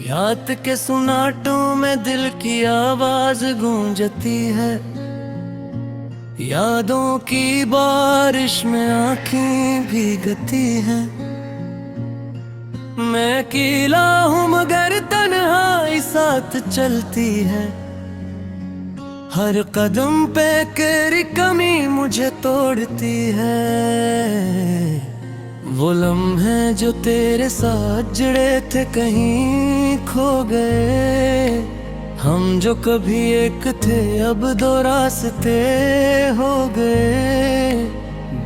रात के सुनाटों में दिल की आवाज गूंजती है। यादों की बारिश में आँखें भीगती हैं। मैं अकेला हूँ मगर तन्हाई साथ चलती है। हर कदम पे तेरी कमी मुझे तोड़ती है। वो लम्हे जो तेरे साथ जुड़े थे कहीं खो गए। हम जो कभी एक थे अब दो रास्ते हो गए।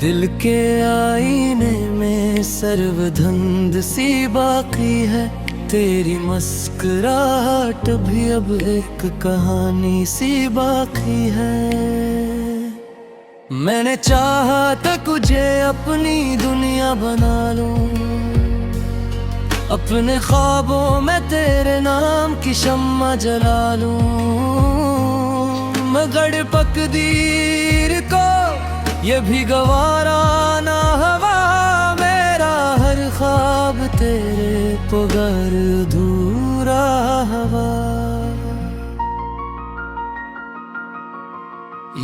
दिल के आईने में सर्वधुंध सी बाकी है। तेरी मुस्कुराहट भी अब एक कहानी सी बाकी है। मैंने चाहा था तुझे अपनी दुनिया बना लूं। अपने ख्वाबों में तेरे नाम की शम्मा जला लूं। मगर तकदीर को ये भी गवारा ना हवा। मेरा हर ख्वाब तेरे पुकार अधूरा हवा।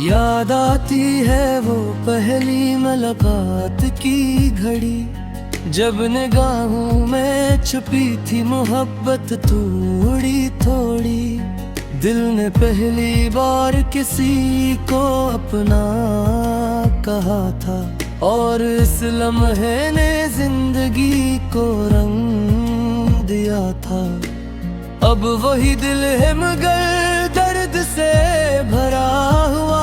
याद आती है वो पहली मुलाकात की घड़ी। जब निगाहों में छुपी थी मोहब्बत थोड़ी थोड़ी। दिल ने पहली बार किसी को अपना कहा था। और इस लम्हे ने जिंदगी को रंग दिया था। अब वही दिल है मगर दर्द से भरा हुआ।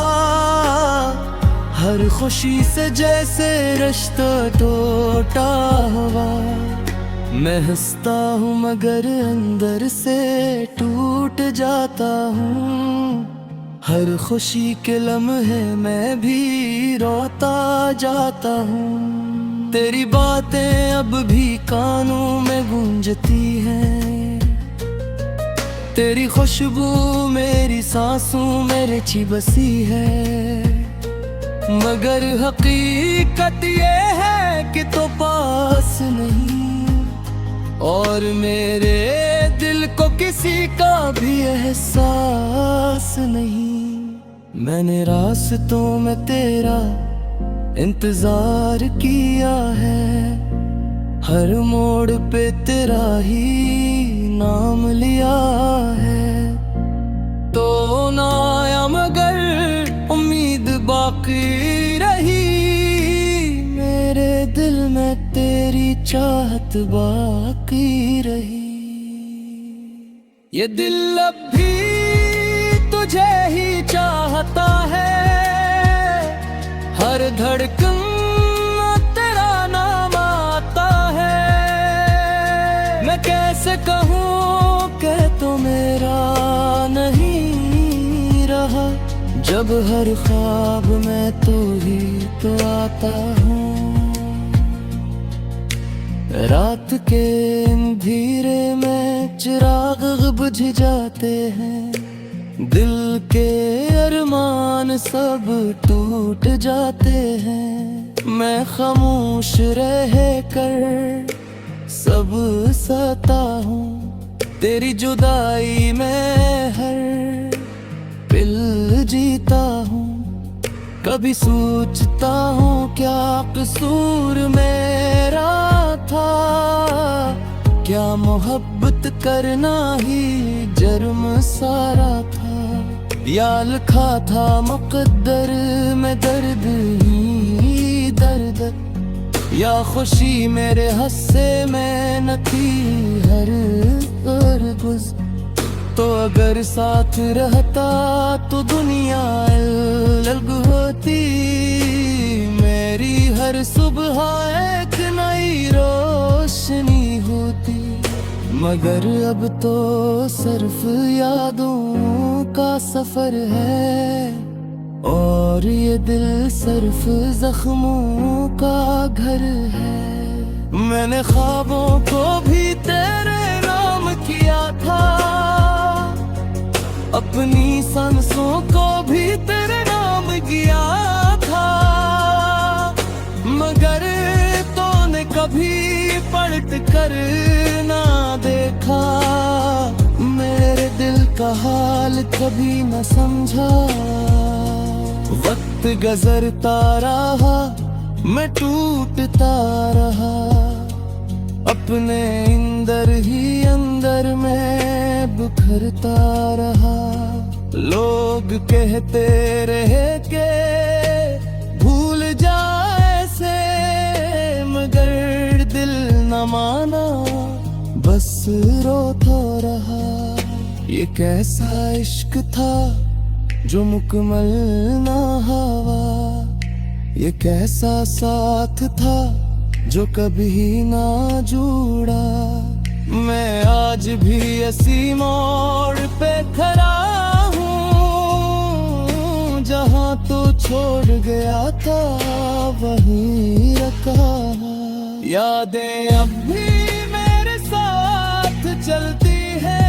हर खुशी से जैसे रिश्ता टूटा हुआ। मैं हंसता हूँ मगर अंदर से टूट जाता हूँ। हर खुशी के लम्हे मैं भी रोता जाता हूँ। तेरी बातें अब भी कानों में गूंजती हैं। तेरी खुशबू मेरी सांसों में रची बसी है। मगर हकीकत ये है कि तो पास नहीं। और मेरे दिल को किसी का भी एहसास नहीं। मैंने रास्तों में तेरा इंतजार किया है। हर मोड़ पे तेरा ही नाम लिया है। तो ना आया मगर उम्मीद बाकी रही। मेरे दिल में तेरी चाहत बाकी रही। ये दिल अब भी तुझे ही चाहता है। हर धड़कन तेरा नाम आता है। मैं कैसे कहूँ कि तो मेरा नहीं रहा। जब हर ख्वाब में तू ही तो आता हूँ। रात के अंधेरे में चिराग बुझ जाते हैं। दिल के अरमान सब टूट जाते हैं। मैं खामोश रह कर सब सहता हूँ। तेरी जुदाई में हर पल जीता हूँ। कभी सोचता हूँ क्या कसूर मेरा था। क्या मोहब्बत करना ही जुर्म सारा था। या लिखा था मुकद्दर में दर्द ही दर्द। या खुशी मेरे हिस्से में न थी हर गुज़। तो अगर साथ रहता तो दुनिया अलग होती। मेरी हर सुबह एक नई रोशनी होती। मगर अब तो सिर्फ यादों का सफर है। और ये दिल सिर्फ जख्मों का घर है। मैंने ख्वाबों को भी तेरे नाम किया था। अपनी सांसों को भी तेरे नाम किया था। मगर तूने तूने कभी पलट कर ना देखा, मेरे दिल का हाल कभी न समझा। वक्त गुजरता रहा, मैं टूटता रहा, अपने अंदर ही अंदर मैं बिखरता रहा। लोग कहते रहे के भूल जा ऐसे, मगर दिल न माना, बस रोता रहा। ये कैसा इश्क था जो मुकम्मल ना हुआ, ये कैसा साथ था जो कभी ना जुड़ा। मैं आज भी इसी मोड़ पे खड़ा हूँ, जहाँ तो छोड़ गया था वहीं रखा। यादें अब भी मेरे साथ चलती है,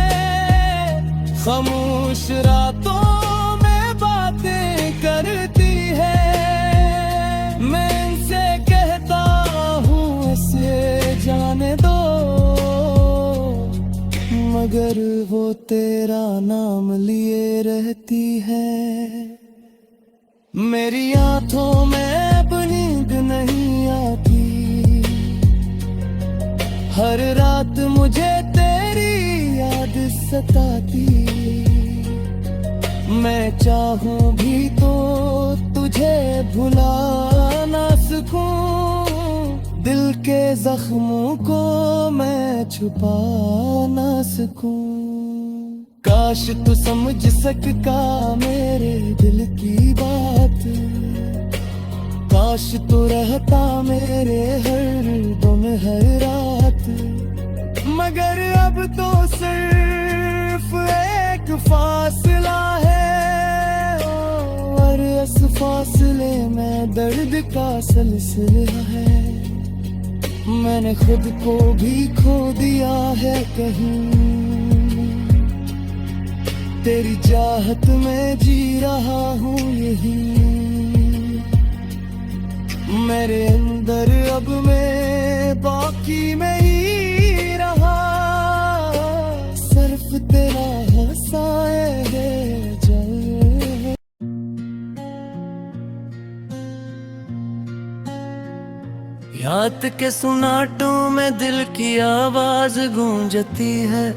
खामोश रातों में बातें करती है। मैं इनसे कहता हूँ इसे जाने दो, मगर वो तेरा नाम लिए रहती है। मेरी आंखों में अब नींद नहीं आती, हर रात मुझे तेरी याद सताती। मैं चाहूं भी तो तुझे भुला ना सकूं, दिल के जख्मों को मैं छुपा ना सकूं। काश तू समझ सकता मेरे दिल की बात, काश तू रहता मेरे हर दम हर रात। मगर अब तो सिर्फ एक फासला है, और इस फासले में दर्द का सिलसिला है। मैंने खुद को भी खो दिया है कहीं, तेरी चाहत में जी रहा हूँ यही। मेरे अंदर अब मैं बाकी में ही रहा, सिर्फ तेरा हंसाए है जल। याद के सुनाटों में दिल की आवाज गूंजती है,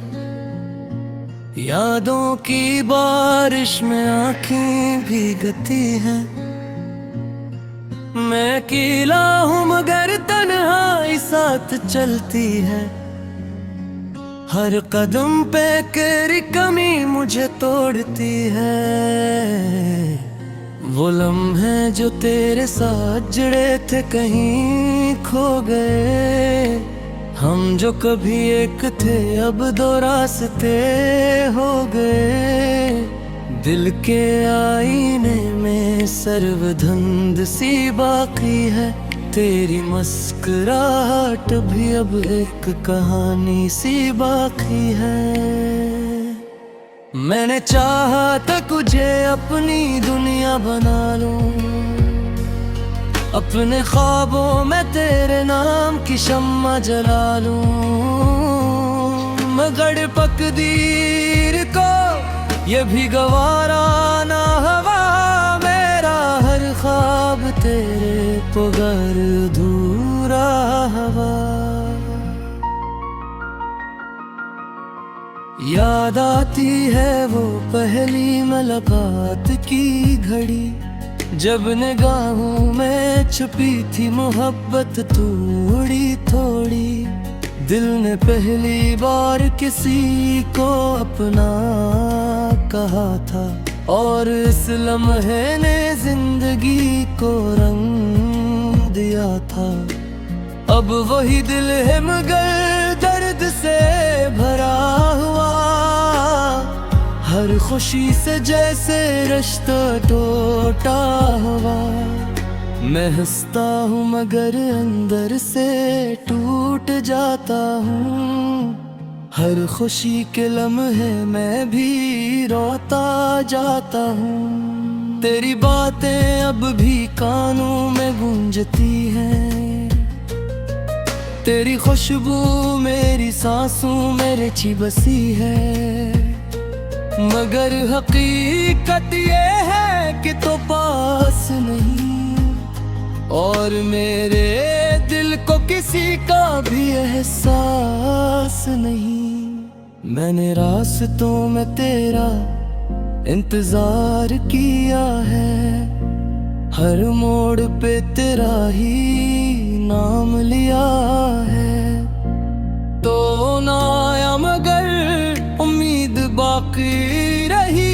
यादों की बारिश में आँखें भीगती हैं। मैं अकेला हूँ मगर तन्हाई साथ चलती है, हर कदम पे तेरी कमी मुझे तोड़ती है। वो लम्हे जो तेरे साथ जुड़े थे कहीं खो गए, हम जो कभी एक थे अब दो रास्ते हो गए। दिल के आईने में सर्वधुंध सी बाकी है, तेरी मुस्कुराहट भी अब एक कहानी सी बाकी है। मैंने चाहा था तुझे अपनी दुनिया बना लूं, अपने ख्वाबों में तेरे नाम की शम्मा जला लूं, मगर तकदीर को ये भी गवारा ना हवा। मेरा हर ख्वाब तेरे पुगर धूरा हवा। याद आती है वो पहली मुलाकात की घड़ी, जब निगाहों में छुपी थी मोहब्बत थोड़ी थोड़ी। दिल ने पहली बार किसी को अपना कहा था, और इस लम्हे ने जिंदगी को रंग दिया था। अब वही दिल है मगर दर्द से भरा हुआ, हर खुशी से जैसे रिश्ता टूटा हुआ। मैं हंसता हूँ मगर अंदर से टूट जाता हूँ, हर खुशी के लम्हे मैं भी रोता जाता हूँ। तेरी बातें अब भी कानों में गूंजती हैं, तेरी खुशबू मेरी सांसों में रची बसी है, मगर हकीकत ये है कि तो पास नहीं, और मेरे दिल को किसी का भी एहसास नहीं। मैंने रास्तों में तेरा इंतजार किया है, हर मोड़ पे तेरा ही नाम लिया है। तो ना आया मगर उम्मीद बाकी रही,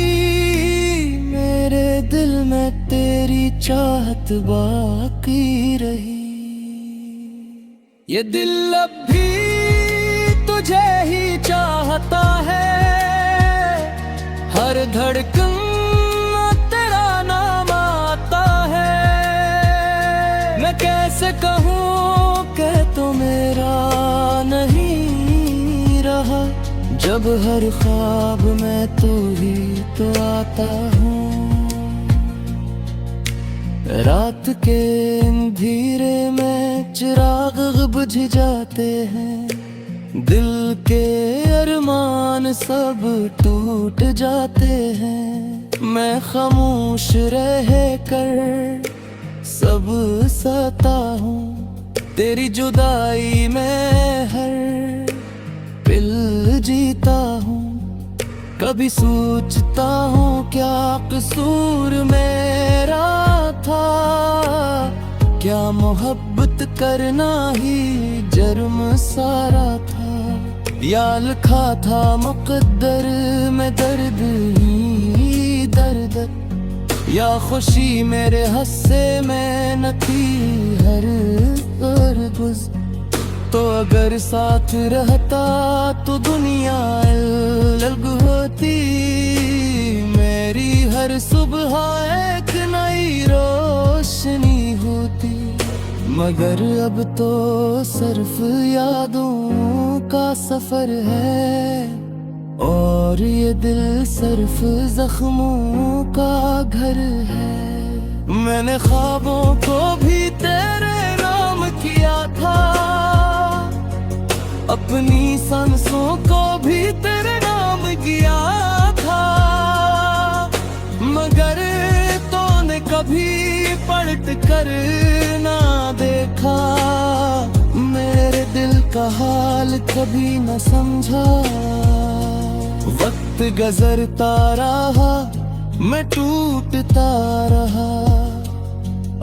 मेरे दिल में तेरी चाहत बाकी रही। ये दिल अब भी तुझे ही चाहता है, हर धड़कन तेरा नाम आता है। मैं कैसे कहूँ कि तो मेरा नहीं रहा, जब हर ख्वाब में तू ही तो आता हूँ। रात के अंधेरे में चिराग बुझ जाते हैं, दिल के अरमान सब टूट जाते हैं। मैं खामोश रह कर सब सहता हूँ, तेरी जुदाई में हर पल जीता हूँ। कभी सोचता हूँ क्या कसूर मेरा था, क्या मोहब्बत करना ही जुर्म सारा था, या लिखा था मुकद्दर में दर्द ही दर्द, या खुशी मेरे हिस्से में न थी हर गुज़। तो अगर साथ रहता तो दुनिया अलग होती, मेरी हर सुबह एक नई रोशनी होती। मगर अब तो सिर्फ यादों का सफर है, और ये दिल सिर्फ जख्मों का घर है। मैंने ख्वाबों को भी तेरे नाम किया था, अपनी सांसों को भी तेरे नाम किया था, मगर तूने कभी पलट कर ना देखा, मेरे दिल का हाल कभी न समझा। वक्त गुजरता रहा, मैं टूटता रहा,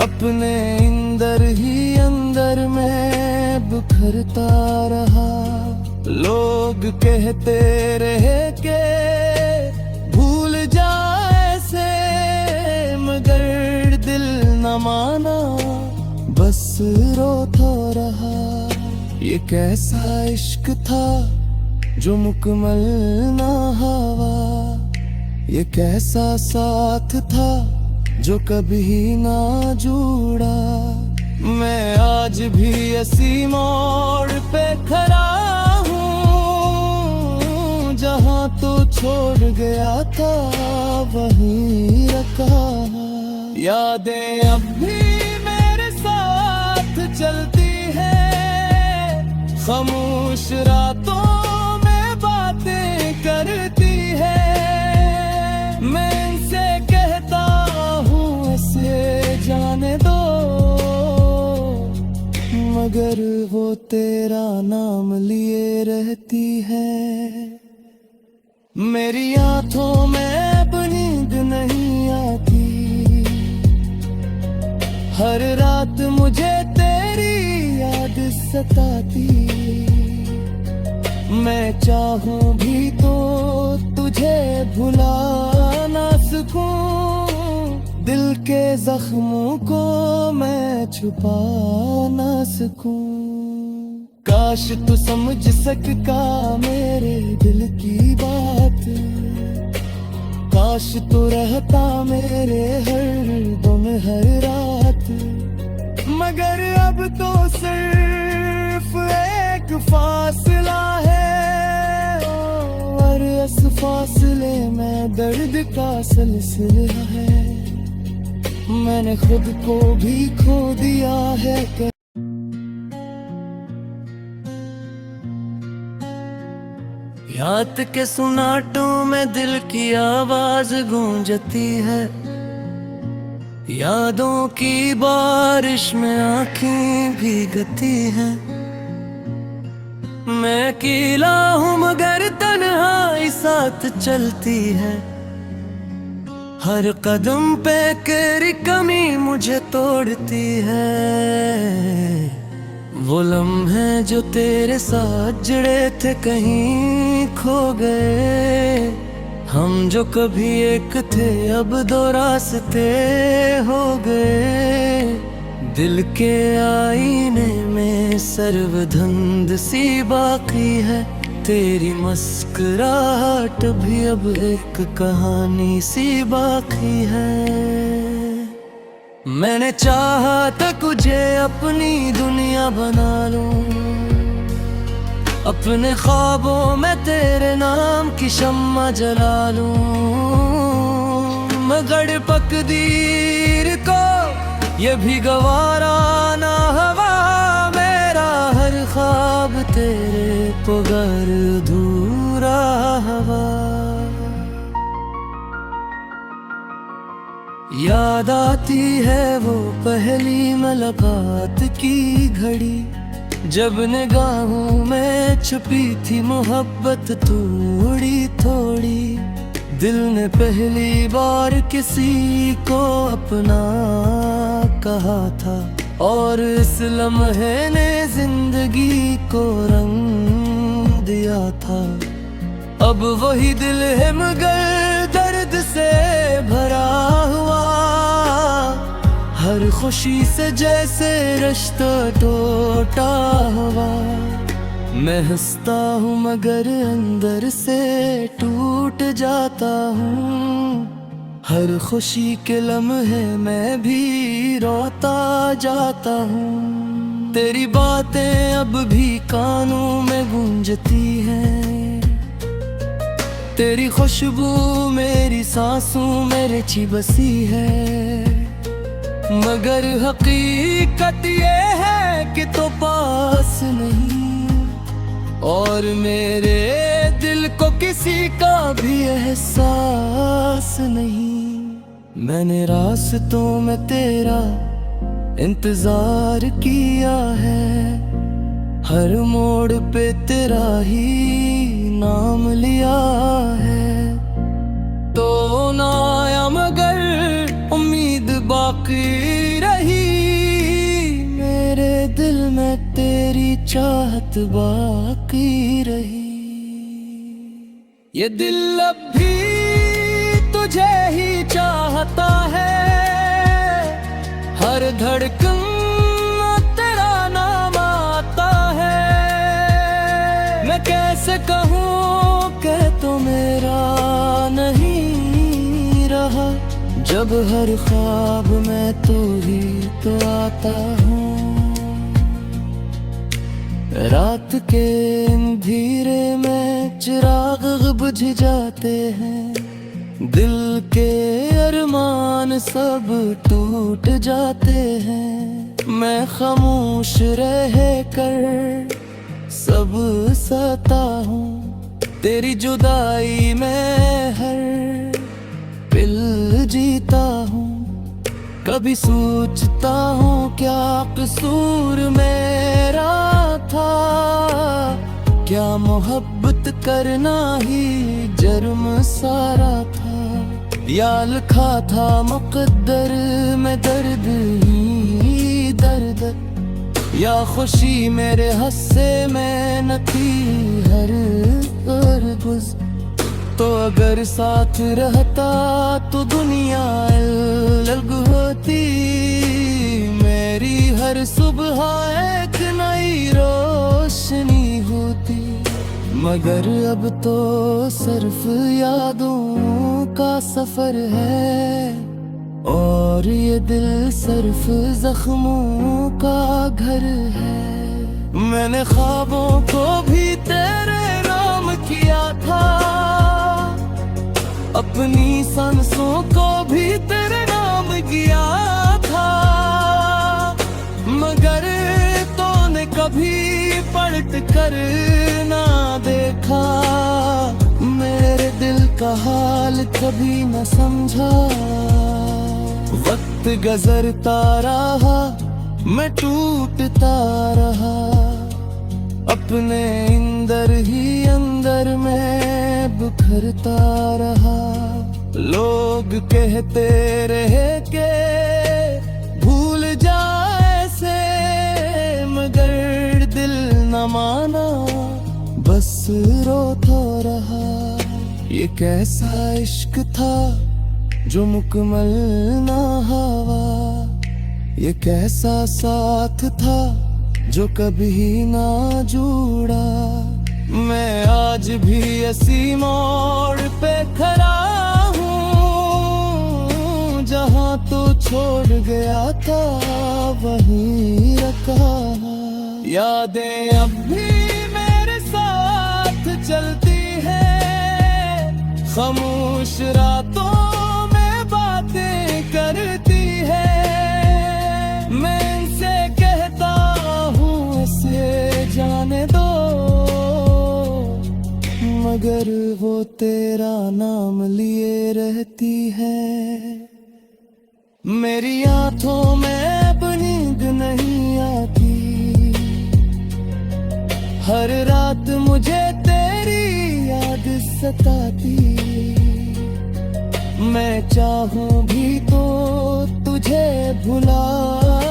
अपने अंदर ही अंदर में बिखरता रहा। लोग कहते रहे के भूल जाए से, मगर दिल न माना, बस रोता रहा। ये कैसा इश्क था जो मुकम्मल ना हुआ, ये कैसा साथ था जो कभी ना जुड़ा। मैं आज भी इसी मोड़ पे खड़ा हूँ, जहाँ तो छोड़ गया था वहीं रखा। यादें अब भी मेरे साथ चलती है, खामोश रातों में बातें करती है। मैं इनसे कहता हूँ इसे जाने दो, मगर वो तेरा नाम लिए रहती है। मेरी आंखों में अब नींद नहीं आती, हर रात मुझे तेरी याद सताती। मैं चाहूं भी तो तुझे भुला ना सकूं, दिल के जख्मों को मैं छुपा ना सकूं। काश तू समझ सकता मेरे दिल की बात, काश तू रहता मेरे हर दम हर रात। मगर अब तो सिर्फ एक फासला है, और इस फासले में दर्द का सिलसिला है। मैंने खुद को भी खो दिया है। रात के सुनाटों में दिल की आवाज गूंजती है, यादों की बारिश में आंखें भीगती हैं। मैं अकेला हूँ मगर तन्हाई साथ चलती है, हर कदम पे तेरी कमी मुझे तोड़ती है। वो लम्हे जो तेरे साथ जुड़े थे कहीं खो गए, हम जो कभी एक थे अब दो रास्ते हो गए। दिल के आईने में सर्वधुंध सी बाकी है, तेरी मुस्कुराहट भी अब एक कहानी सी बाकी है। मैंने चाहा था तुझे अपनी दुनिया बना लूं, अपने ख्वाबों में तेरे नाम की शम्मा जला लूं, मगर तकदीर को ये भी गवारा ना हवा, मेरा हर ख्वाब तेरे पुगर धूरा हवा। याद आती है वो पहली मुलाकात की घड़ी, जब निगाहों में छुपी थी मोहब्बत थोड़ी थोड़ी। दिल ने पहली बार किसी को अपना कहा था, और इस लम्हे ने जिंदगी को रंग दिया था। अब वही दिल है मगर दर्द से भरा हुआ, हर खुशी से जैसे रिश्ता टूटा हुआ। मैं हंसता हूँ मगर अंदर से टूट जाता हूँ, हर खुशी के लम्हे मैं भी रोता जाता हूँ। तेरी बातें अब भी कानों में गूंजती हैं, तेरी खुशबू मेरी सांसों में रची बसी है। मगर हकीकत ये है कि तो पास नहीं, और मेरे दिल को किसी का भी एहसास नहीं। मैंने रास्तों में तेरा इंतजार किया है, हर मोड़ पे तेरा ही नाम लिया है। तो ना आया मगर उम्मीद बाकी रही, मेरे दिल में तेरी चाहत बाकी रही। ये दिल अब भी तुझे ही चाहता है, हर धड़कन तेरा नाम आता है। मैं कैसे कहूँ कि तो मेरा नहीं रहा, जब हर ख्वाब में तू ही तो आता हूँ। रात के अंधेरे में चिराग बुझ जाते हैं, दिल के अरमान सब टूट जाते हैं। मैं खामोश रह कर सब सहता हूँ, तेरी जुदाई में हर पल जीता हूँ। कभी सोचता हूँ क्या कसूर मेरा था, क्या मोहब्बत करना ही जुर्म सारा था। या लिखा था मुकद्दर में दर्द ही दर्द, या खुशी मेरे हिस्से में न थी हर गुज़। तो अगर साथ रहता तो दुनिया अलग होती, मेरी हर सुबह एक नई रोशनी होती। मगर अब तो सिर्फ यादों का सफर है, और ये दिल सिर्फ जख्मों का घर है। मैंने ख्वाबों को भी तेरे नाम किया था, अपनी सांसों को भी तेरे नाम किया था। मगर तूने कभी पलट कर ना देखा, का हाल कभी न समझा। वक्त गुजरता रहा, मैं टूटता रहा, अपने अंदर ही अंदर में बिखरता रहा। लोग कहते रहे के भूल जाए से, मगर दिल न माना, बस रोता रहा। ये कैसा इश्क था जो मुकम्मल ना हुआ, ये कैसा साथ था जो कभी ना जुड़ा। मैं आज भी इसी मोड़ पे खड़ा हूँ, जहाँ तो छोड़ गया था वहीं रखा। यादें अब भी मेरे साथ चलती है, खामोश रातों में बातें करती है। मैं इनसे कहता हूँ इसे जाने दो, मगर वो तेरा नाम लिए रहती है। मेरी आंखों में अब नींद नहीं आती, हर रात मुझे तेरी याद सताती। मैं चाहूं भी तो तुझे भुला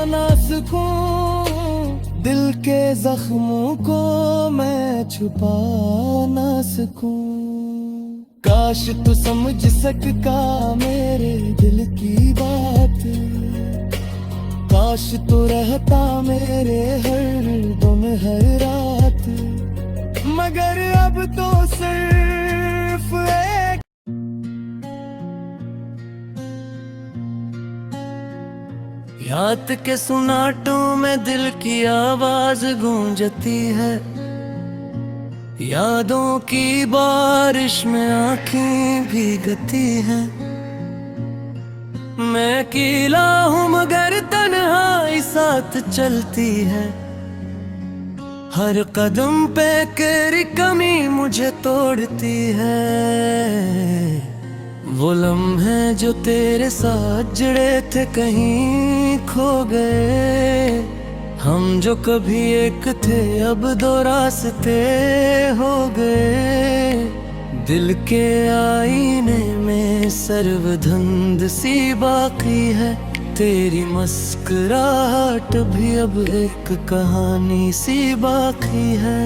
ना सकूं, दिल के जख्मों को मैं छुपा ना सकूं। काश तू समझ सकता मेरे दिल की बात, काश तू रहता मेरे हर दम हर रात, मगर अब तो सिर्फ एक याद के सुनाटों में दिल की आवाज गूंजती है। यादों की बारिश में आँखें भीगती हैं। मैं अकेला हूँ मगर तन्हाई साथ चलती है। हर कदम पे तेरी कमी मुझे तोड़ती है। वो लम्हे जो तेरे साथ जुड़े थे कहीं खो गए। हम जो कभी एक थे अब दो रास्ते हो गए। दिल के आईने में सर्वधुंध सी बाकी है। तेरी मुस्कुराहट भी अब एक कहानी सी बाकी है।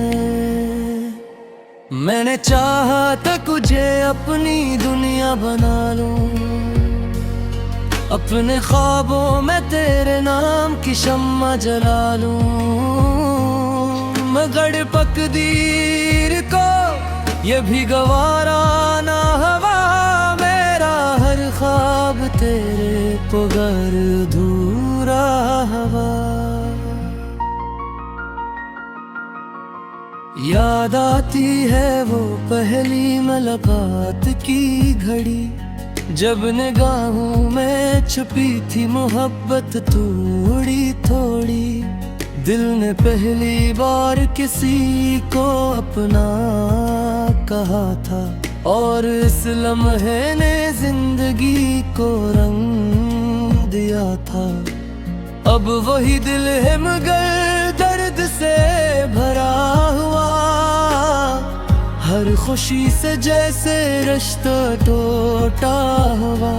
मैंने चाहा था तुझे अपनी दुनिया बना लूं, अपने ख्वाबों में तेरे नाम की शम्मा जला लूं, मगर तकदीर को ये भी गवारा ना हवा। मेरा हर ख्वाब तेरे पुगर धूरा हवा। याद आती है वो पहली मुलाकात की घड़ी, जब निगाहों में छुपी थी मोहब्बत थोड़ी थोड़ी। दिल ने पहली बार किसी को अपना कहा था, और इस लम्हे ने जिंदगी को रंग दिया था। अब वही दिल है मगर दर्द से भरा हुआ, हर खुशी से जैसे रिश्ता टूटा हुआ।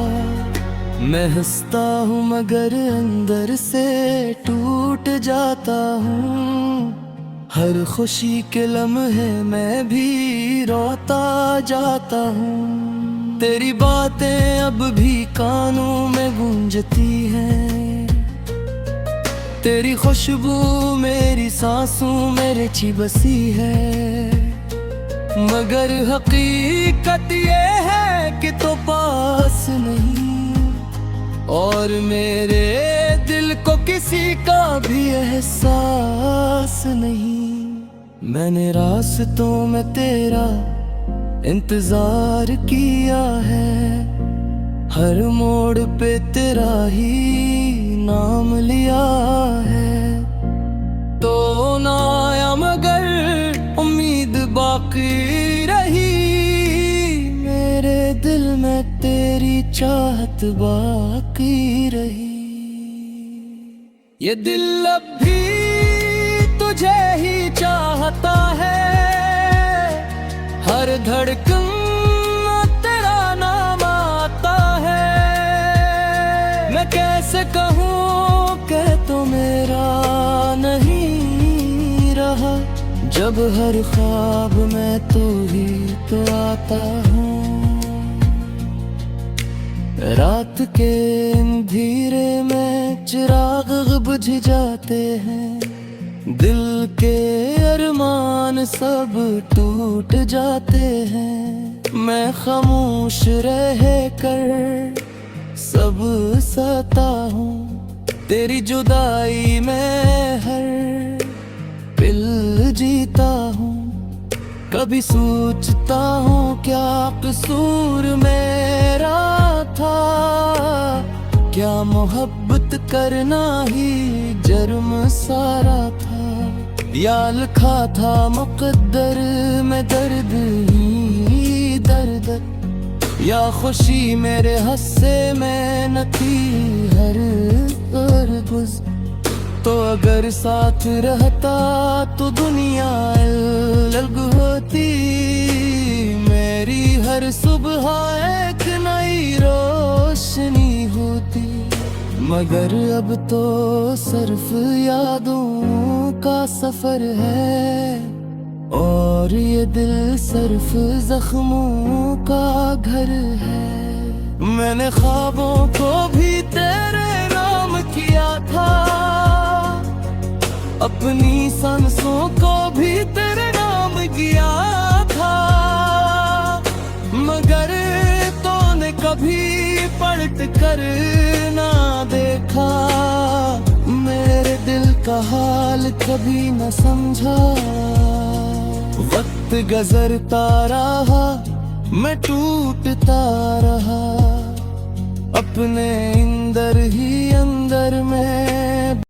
मैं हंसता हूँ मगर अंदर से टूट जाता हूँ। हर खुशी के लम्हे मैं भी रोता जाता हूँ। तेरी बातें अब भी कानों में गूंजती हैं। तेरी खुशबू मेरी सांसों में रची बसी है, मगर हकीकत ये है कि तो पास नहीं। और मेरे दिल को किसी का भी एहसास नहीं। मैंने रास्तों में तेरा इंतजार किया है, हर मोड़ पे तेरा ही नाम लिया है। तो ना आया मगर उम्मीद बाकी रही। मेरे चाहत बाकी रही। ये दिल अब भी तुझे ही चाहता है, हर धड़कन तेरा नाम आता है। मैं कैसे कहूँ कि तो मेरा नहीं रहा, जब हर ख्वाब में तू ही तो आता हूँ। रात के अंधेरे में चिराग बुझ जाते हैं, दिल के अरमान सब टूट जाते हैं। मैं खामोश रह कर सब सहता हूँ, तेरी जुदाई में हर पल जीता हूँ। कभी सोचता हूँ क्या कसूर मेरा था, क्या मोहब्बत करना ही जुर्म सारा था। या लिखा था मुकद्दर में दर्द ही दर्द, या खुशी मेरे हिस्से में न थी हरगिज़। तो अगर साथ रहता तो दुनिया अलग होती, मेरी हर सुबह एक नई रोशनी होती। मगर अब तो सिर्फ यादों का सफर है, और ये दिल सिर्फ जख्मों का घर है। मैंने ख्वाबों को भी तेरे नाम किया था, अपनी सांसों को भी तेरे नाम किया था। मगर तूने कभी पलट कर ना देखा, मेरे दिल का हाल कभी न समझा। वक्त गुजरता रहा, मैं टूटता रहा, अपने अंदर ही